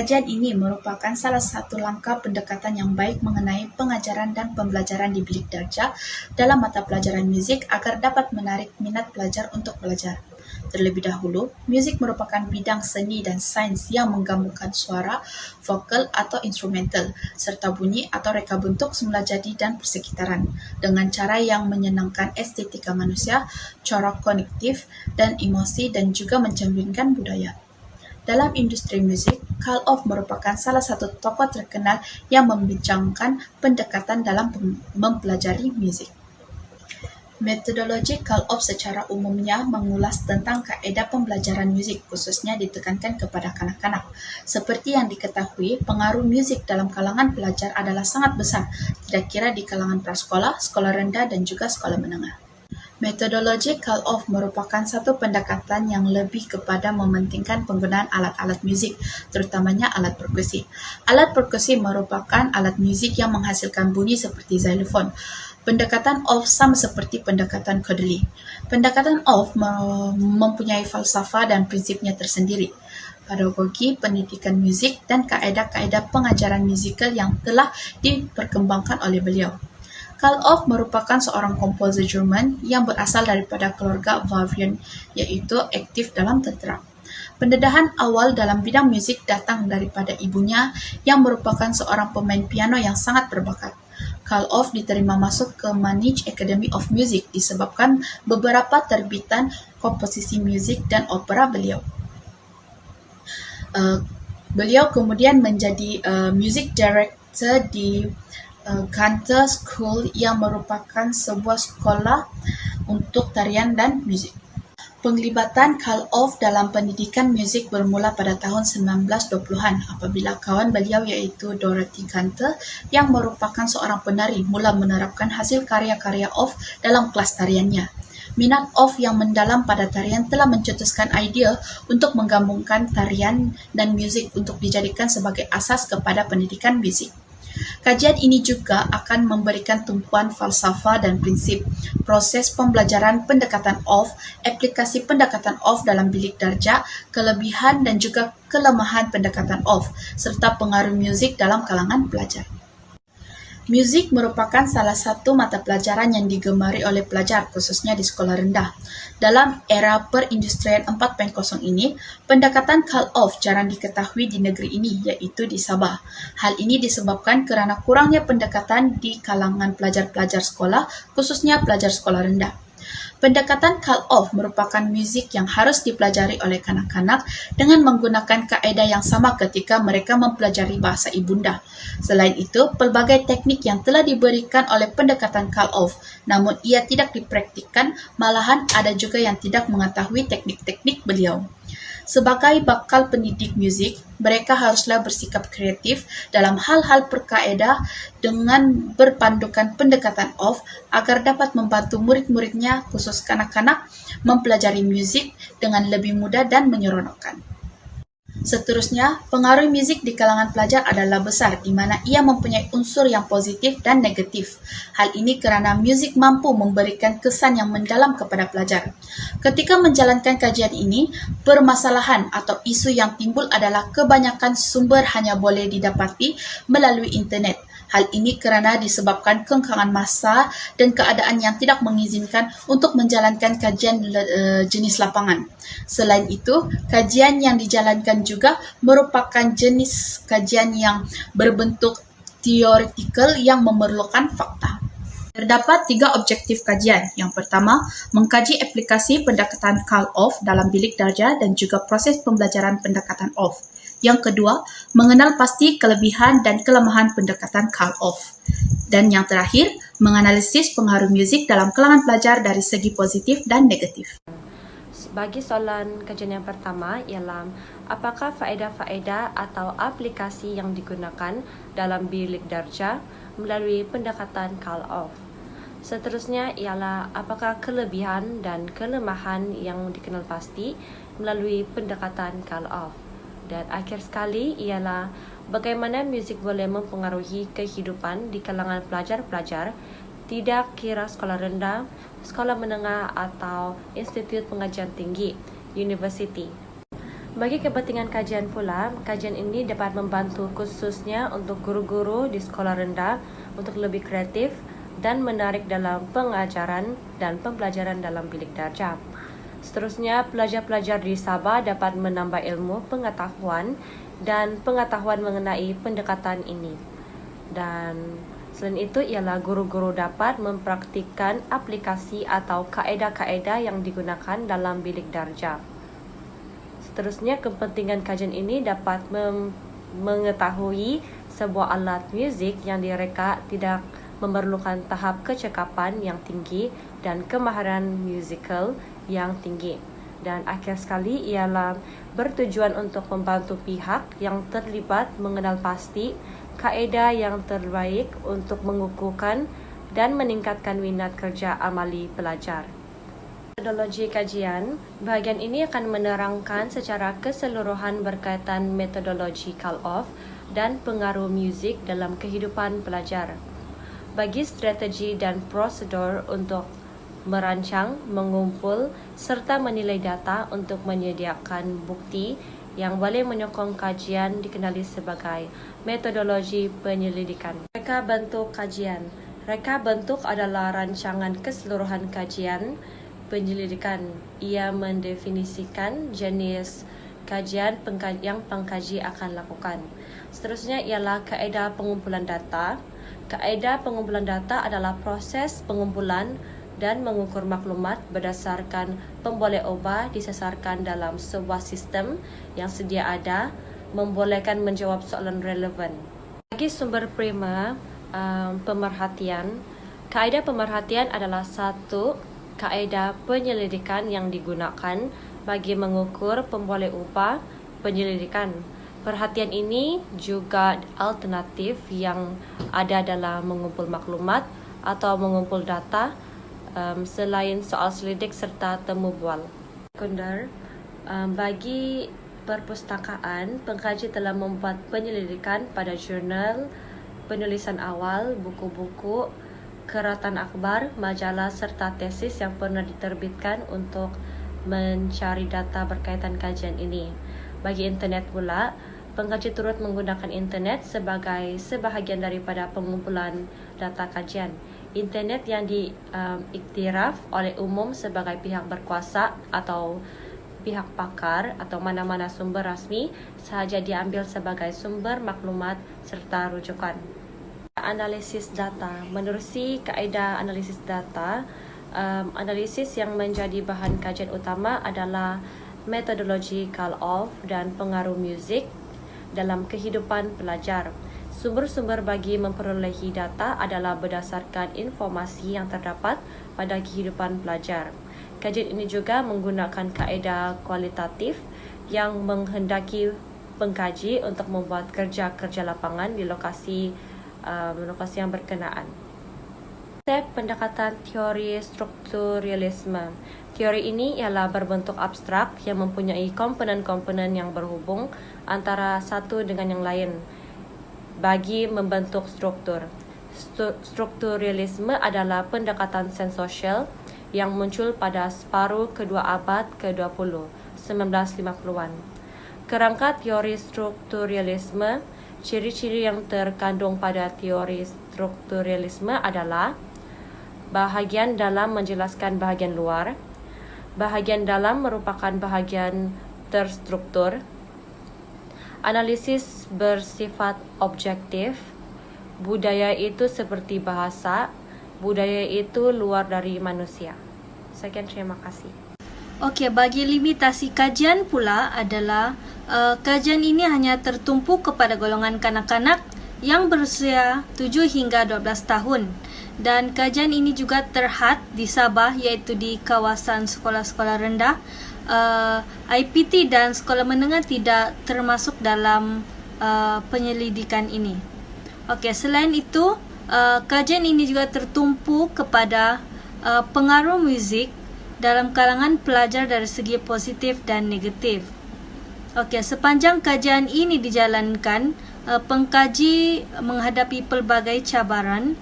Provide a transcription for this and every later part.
Kajian ini merupakan salah satu langkah pendekatan yang baik mengenai pengajaran dan pembelajaran di bilik darjah dalam mata pelajaran muzik agar dapat menarik minat pelajar untuk belajar. Terlebih dahulu, muzik merupakan bidang seni dan sains yang menggabungkan suara, vokal atau instrumental, serta bunyi atau reka bentuk semula jadi dan persekitaran, dengan cara yang menyenangkan estetika manusia, corak kognitif dan emosi dan juga mencerminkan budaya. Dalam industri musik, Carl Orff merupakan salah satu tokoh terkenal yang membincangkan pendekatan dalam mempelajari musik. Metodologi Carl Orff secara umumnya mengulas tentang kaedah pembelajaran muzik, khususnya ditekankan kepada kanak-kanak. Seperti yang diketahui, pengaruh muzik dalam kalangan pelajar adalah sangat besar, tidak kira di kalangan prasekolah, sekolah rendah dan juga sekolah menengah. Metodologi Carl Orff merupakan satu pendekatan yang lebih kepada mementingkan penggunaan alat-alat muzik, terutamanya alat perkusi. Alat perkusi merupakan alat muzik yang menghasilkan bunyi seperti xylophone. Pendekatan Orff sama seperti pendekatan Kodaly. Pendekatan Orff mempunyai falsafah dan prinsipnya tersendiri, pedagogi pendidikan muzik dan kaedah-kaedah pengajaran musikal yang telah diperkembangkan oleh beliau. Carl Orff merupakan seorang komposer Jerman yang berasal daripada keluarga Bavarian, iaitu aktif dalam tentera. Pendedahan awal dalam bidang muzik datang daripada ibunya yang merupakan seorang pemain piano yang sangat berbakat. Carl Orff diterima masuk ke Munich Academy of Music disebabkan beberapa terbitan komposisi muzik dan opera beliau. Beliau kemudian menjadi music director di Cantor School yang merupakan sebuah sekolah untuk tarian dan muzik. Penglibatan Carl Orff dalam pendidikan muzik bermula pada tahun 1920-an apabila kawan beliau iaitu Dorothy Cantor yang merupakan seorang penari mula menerapkan hasil karya-karya Orff dalam kelas tariannya. Minat Orff yang mendalam pada tarian telah mencetuskan idea untuk menggabungkan tarian dan muzik untuk dijadikan sebagai asas kepada pendidikan muzik. Kajian ini juga akan memberikan tumpuan falsafah dan prinsip, proses pembelajaran pendekatan Orff, aplikasi pendekatan Orff dalam bilik darjah, kelebihan dan juga kelemahan pendekatan Orff, serta pengaruh muzik dalam kalangan pelajar. Muzik merupakan salah satu mata pelajaran yang digemari oleh pelajar, khususnya di sekolah rendah. Dalam era perindustrian 4.0 ini, pendekatan Carl Orff jarang diketahui di negeri ini, iaitu di Sabah. Hal ini disebabkan kerana kurangnya pendekatan di kalangan pelajar-pelajar sekolah, khususnya pelajar sekolah rendah. Pendekatan Carl Orff merupakan muzik yang harus dipelajari oleh kanak-kanak dengan menggunakan kaedah yang sama ketika mereka mempelajari bahasa ibunda. Selain itu, pelbagai teknik yang telah diberikan oleh pendekatan Carl Orff, namun ia tidak dipraktikkan, malahan ada juga yang tidak mengetahui teknik-teknik beliau. Sebagai bakal pendidik muzik, mereka haruslah bersikap kreatif dalam hal-hal berkaedah dengan berpandukan pendekatan Orff agar dapat membantu murid-muridnya, khusus kanak-kanak, mempelajari muzik dengan lebih mudah dan menyeronokkan. Seterusnya, pengaruh muzik di kalangan pelajar adalah besar, di mana ia mempunyai unsur yang positif dan negatif. Hal ini kerana muzik mampu memberikan kesan yang mendalam kepada pelajar. Ketika menjalankan kajian ini, permasalahan atau isu yang timbul adalah kebanyakan sumber hanya boleh didapati melalui internet. Hal ini kerana disebabkan kengkangan masa dan keadaan yang tidak mengizinkan untuk menjalankan kajian jenis lapangan. Selain itu, kajian yang dijalankan juga merupakan jenis kajian yang berbentuk teoretikal yang memerlukan fakta. Terdapat 3 objektif kajian. Yang pertama, mengkaji aplikasi pendekatan Carl Orff dalam bilik darjah dan juga proses pembelajaran pendekatan Orff. Yang kedua, mengenal pasti kelebihan dan kelemahan pendekatan Carl Orff. Dan yang terakhir, menganalisis pengaruh muzik dalam kalangan pelajar dari segi positif dan negatif. Bagi soalan kajian yang pertama ialah apakah faedah-faedah atau aplikasi yang digunakan dalam bilik darjah melalui pendekatan Carl Orff. Seterusnya ialah apakah kelebihan dan kelemahan yang dikenal pasti melalui pendekatan Carl Orff. Dan akhir sekali ialah bagaimana muzik boleh mempengaruhi kehidupan di kalangan pelajar-pelajar, tidak kira sekolah rendah, sekolah menengah atau institut pengajian tinggi, universiti. Bagi kepentingan kajian pula, kajian ini dapat membantu khususnya untuk guru-guru di sekolah rendah untuk lebih kreatif dan menarik dalam pengajaran dan pembelajaran dalam bilik darjah. Seterusnya, pelajar-pelajar di Sabah dapat menambah ilmu, pengetahuan dan pengetahuan mengenai pendekatan ini. Dan selain itu ialah guru-guru dapat mempraktikkan aplikasi atau kaedah-kaedah yang digunakan dalam bilik darjah. Seterusnya, kepentingan kajian ini dapat mengetahui sebuah alat muzik yang direka tidak memerlukan tahap kecakapan yang tinggi dan kemahiran musikal yang tinggi. Dan akhir sekali ialah bertujuan untuk membantu pihak yang terlibat mengenal pasti kaedah yang terbaik untuk mengukuhkan dan meningkatkan minat kerja amali pelajar. Metodologi kajian, bahagian ini akan menerangkan secara keseluruhan berkaitan metodologi call-off dan pengaruh muzik dalam kehidupan pelajar. Bagi strategi dan prosedur untuk merancang, mengumpul serta menilai data untuk menyediakan bukti yang boleh menyokong kajian dikenali sebagai metodologi penyelidikan. Reka bentuk kajian. Reka bentuk adalah rancangan keseluruhan kajian penyelidikan. Ia mendefinisikan jenis kajian yang pengkaji akan lakukan. Seterusnya ialah kaedah pengumpulan data. Kaedah pengumpulan data adalah proses pengumpulan dan mengukur maklumat berdasarkan pemboleh ubah disasarkan dalam sebuah sistem yang sedia ada, membolehkan menjawab soalan relevan. Bagi sumber prima pemerhatian, kaedah pemerhatian adalah satu kaedah penyelidikan yang digunakan bagi mengukur pemboleh ubah penyelidikan. Perhatian ini juga alternatif yang ada dalam mengumpul maklumat atau mengumpul data selain soal selidik serta temu bual. Sekunder, bagi perpustakaan, pengkaji telah membuat penyelidikan pada jurnal, penulisan awal, buku-buku, keratan akhbar, majalah serta tesis yang pernah diterbitkan untuk mencari data berkaitan kajian ini. Bagi internet pula, pengkaji turut menggunakan internet sebagai sebahagian daripada pengumpulan data kajian. Internet yang diiktiraf oleh umum sebagai pihak berkuasa atau pihak pakar atau mana-mana sumber rasmi sahaja diambil sebagai sumber maklumat serta rujukan. Analisis data. Menerusi kaedah analisis data, analisis yang menjadi bahan kajian utama adalah metodologi call-off dan pengaruh muzik dalam kehidupan pelajar. Sumber-sumber bagi memperolehi data adalah berdasarkan informasi yang terdapat pada kehidupan pelajar. Kajian ini juga menggunakan kaedah kualitatif yang menghendaki pengkaji untuk membuat kerja-kerja lapangan di lokasi yang berkenaan. Konsep pendekatan teori strukturalisme. Teori ini ialah berbentuk abstrak yang mempunyai komponen-komponen yang berhubung antara satu dengan yang lain bagi membentuk struktur. Strukturalisme adalah pendekatan sensosial yang muncul pada separuh kedua abad ke-20, 1950-an. Kerangka teori strukturalisme, ciri-ciri yang terkandung pada teori strukturalisme adalah bahagian dalam menjelaskan bahagian luar, bahagian dalam merupakan bahagian terstruktur, analisis bersifat objektif, budaya itu seperti bahasa, budaya itu luar dari manusia. Sekian, terima kasih. Okey, bagi limitasi kajian pula adalah kajian ini hanya tertumpu kepada golongan kanak-kanak yang berusia 7 hingga 12 tahun. Dan kajian ini juga terhad di Sabah, iaitu di kawasan sekolah-sekolah rendah. IPT dan sekolah menengah tidak termasuk dalam penyelidikan ini. Okey, selain itu, kajian ini juga tertumpu kepada pengaruh muzik dalam kalangan pelajar dari segi positif dan negatif. Okey, sepanjang kajian ini dijalankan, pengkaji menghadapi pelbagai cabaran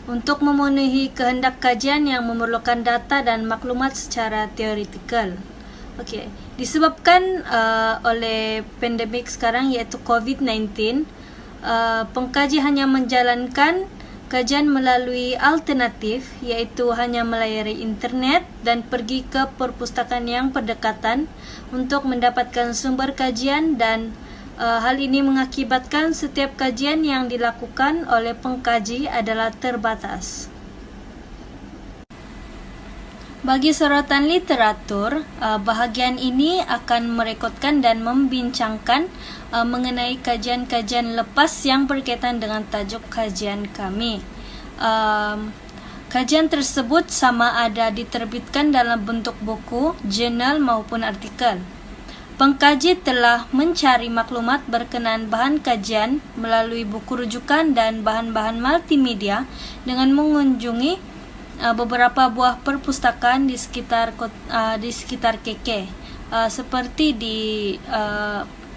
untuk memenuhi kehendak kajian yang memerlukan data dan maklumat secara teoretikal. Okey, Disebabkan oleh pandemik sekarang iaitu COVID-19, pengkaji hanya menjalankan kajian melalui alternatif iaitu hanya melayari internet dan pergi ke perpustakaan yang berdekatan untuk mendapatkan sumber kajian, dan hal ini mengakibatkan setiap kajian yang dilakukan oleh pengkaji adalah terbatas. Bagi sorotan literatur, bahagian ini akan merekodkan dan membincangkan mengenai kajian-kajian lepas yang berkaitan dengan tajuk kajian kami. Kajian tersebut sama ada diterbitkan dalam bentuk buku, jurnal maupun artikel. Pengkaji telah mencari maklumat berkenaan bahan kajian melalui buku rujukan dan bahan-bahan multimedia dengan mengunjungi beberapa buah perpustakaan di sekitar KK, seperti di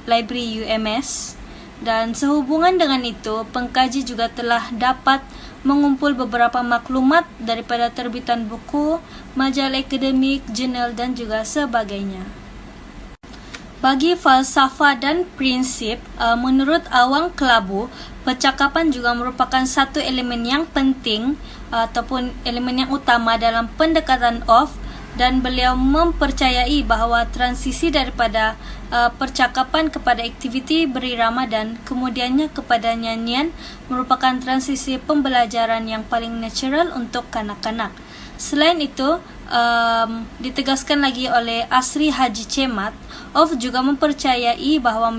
Library UMS, dan sehubungan dengan itu pengkaji juga telah dapat mengumpul beberapa maklumat daripada terbitan buku, majalah akademik, jurnal dan juga sebagainya. Bagi falsafah dan prinsip, menurut Awang Kelabu, percakapan juga merupakan satu elemen yang penting ataupun elemen yang utama dalam pendekatan off, dan beliau mempercayai bahawa transisi daripada percakapan kepada aktiviti berirama dan kemudiannya kepada nyanyian merupakan transisi pembelajaran yang paling natural untuk kanak-kanak. Selain itu, ditegaskan lagi oleh Asri Haji Cemat, Off juga mempercayai bahawa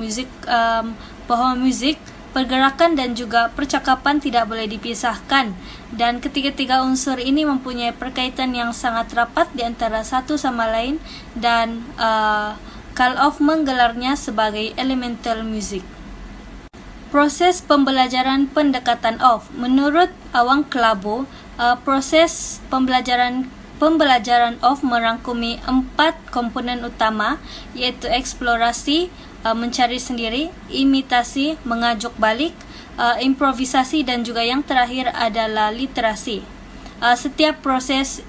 muzik, pergerakan dan juga percakapan tidak boleh dipisahkan, dan ketiga-tiga unsur ini mempunyai perkaitan yang sangat rapat di antara satu sama lain, dan Karl Off menggelarnya sebagai elemental music. Proses pembelajaran pendekatan off. Menurut Awang Kelabu, proses pembelajaran off merangkumi 4 komponen utama, iaitu eksplorasi, mencari sendiri, imitasi, mengajuk balik, improvisasi, dan juga yang terakhir adalah literasi. Setiap proses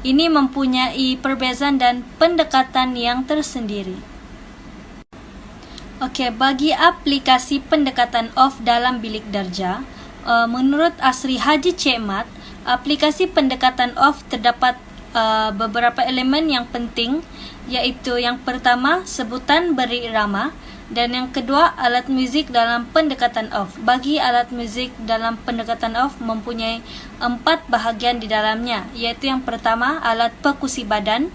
ini mempunyai perbezaan dan pendekatan yang tersendiri. Okey, bagi aplikasi pendekatan off dalam bilik darjah, menurut Asri Haji Cemat, aplikasi pendekatan off terdapat beberapa elemen yang penting, iaitu yang pertama sebutan berirama, dan yang kedua alat muzik dalam pendekatan off. Bagi alat muzik dalam pendekatan off mempunyai 4 bahagian di dalamnya, iaitu yang pertama alat perkusi badan,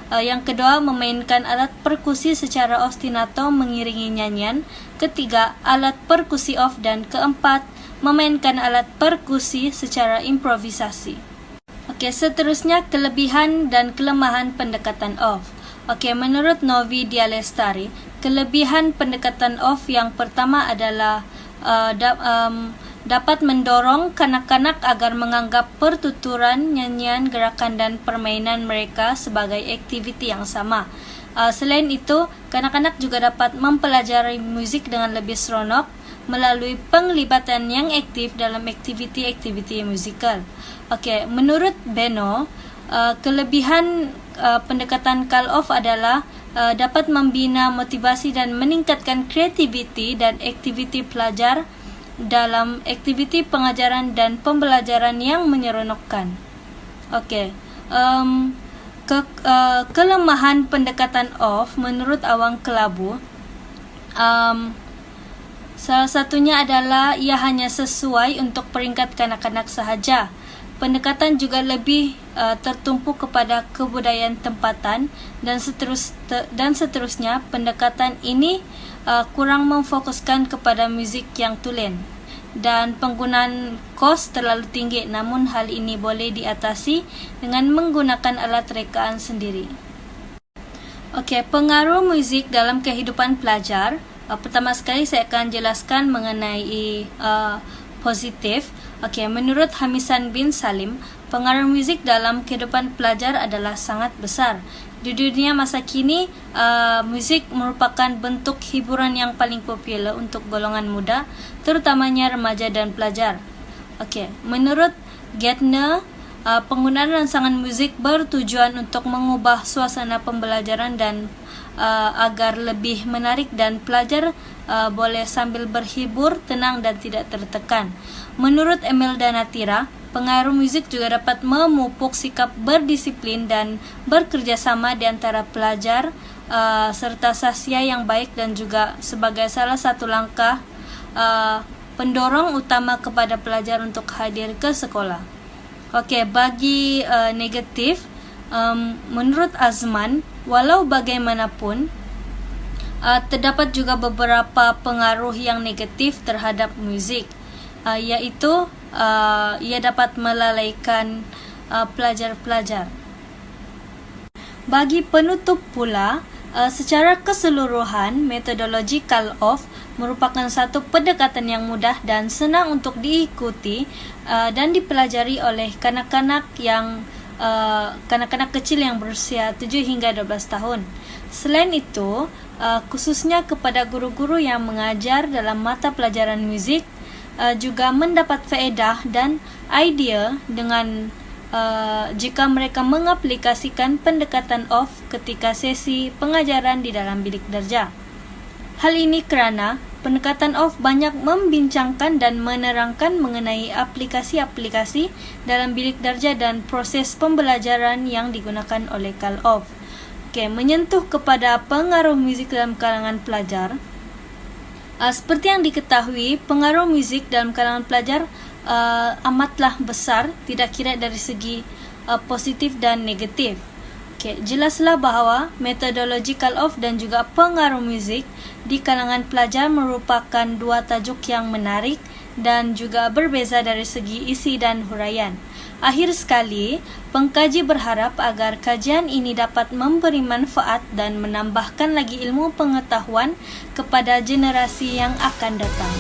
yang kedua memainkan alat perkusi secara ostinato mengiringi nyanyian, ketiga alat perkusi off, dan keempat memainkan alat perkusi secara improvisasi. Okey, seterusnya kelebihan dan kelemahan pendekatan off. Okey, menurut Novi Dialestari, kelebihan pendekatan off yang pertama adalah dapat mendorong kanak-kanak agar menganggap pertuturan, nyanyian, gerakan dan permainan mereka sebagai aktiviti yang sama. Selain itu, kanak-kanak juga dapat mempelajari muzik dengan lebih seronok melalui penglibatan yang aktif dalam aktiviti-aktiviti musikal. Okey, menurut Beno, kelebihan pendekatan Karl Off adalah dapat membina motivasi dan meningkatkan kreativiti dan aktiviti pelajar dalam aktiviti pengajaran dan pembelajaran yang menyeronokkan. Okey, kelemahan pendekatan off menurut Awang Kelabu, salah satunya adalah ia hanya sesuai untuk peringkat kanak-kanak sahaja. Pendekatan juga lebih tertumpu kepada kebudayaan tempatan, dan seterusnya pendekatan ini kurang memfokuskan kepada muzik yang tulen, dan penggunaan kos terlalu tinggi, namun hal ini boleh diatasi dengan menggunakan alat rekaan sendiri. Okey, pengaruh muzik dalam kehidupan pelajar. Pertama sekali saya akan jelaskan mengenai positif. Okey, menurut Hamisan bin Salim, pengaruh muzik dalam kehidupan pelajar adalah sangat besar. Di dunia masa kini, muzik merupakan bentuk hiburan yang paling popular untuk golongan muda, terutamanya remaja dan pelajar. Okey, menurut Gardner, Penggunaan rangsangan muzik bertujuan untuk mengubah suasana pembelajaran dan agar lebih menarik dan pelajar boleh sambil berhibur, tenang dan tidak tertekan. Menurut Emil Danatira, pengaruh muzik juga dapat memupuk sikap berdisiplin dan bekerjasama di antara pelajar serta sasya yang baik dan juga sebagai salah satu langkah pendorong utama kepada pelajar untuk hadir ke sekolah. Okey, bagi negatif, menurut Azman, walau bagaimanapun, terdapat juga beberapa pengaruh yang negatif terhadap muzik, iaitu ia dapat melalaikan pelajar-pelajar. Bagi penutup pula, secara keseluruhan, metodologi Karloff merupakan satu pendekatan yang mudah dan senang untuk diikuti dan dipelajari oleh kanak-kanak kecil yang berusia 7 hingga 12 tahun. Selain itu, khususnya kepada guru-guru yang mengajar dalam mata pelajaran muzik, juga mendapat faedah dan idea dengan jika mereka mengaplikasikan pendekatan off ketika sesi pengajaran di dalam bilik darjah. Hal ini kerana pendekatan off banyak membincangkan dan menerangkan mengenai aplikasi-aplikasi dalam bilik darjah dan proses pembelajaran yang digunakan oleh Karloff. Menyentuh kepada pengaruh muzik dalam kalangan pelajar. Seperti yang diketahui, pengaruh muzik dalam kalangan pelajar amatlah besar, tidak kira dari segi positif dan negatif. Jelaslah bahawa metodologi Karloff dan juga pengaruh muzik di kalangan pelajar merupakan dua tajuk yang menarik dan juga berbeza dari segi isi dan huraian. Akhir sekali, pengkaji berharap agar kajian ini dapat memberi manfaat dan menambahkan lagi ilmu pengetahuan kepada generasi yang akan datang.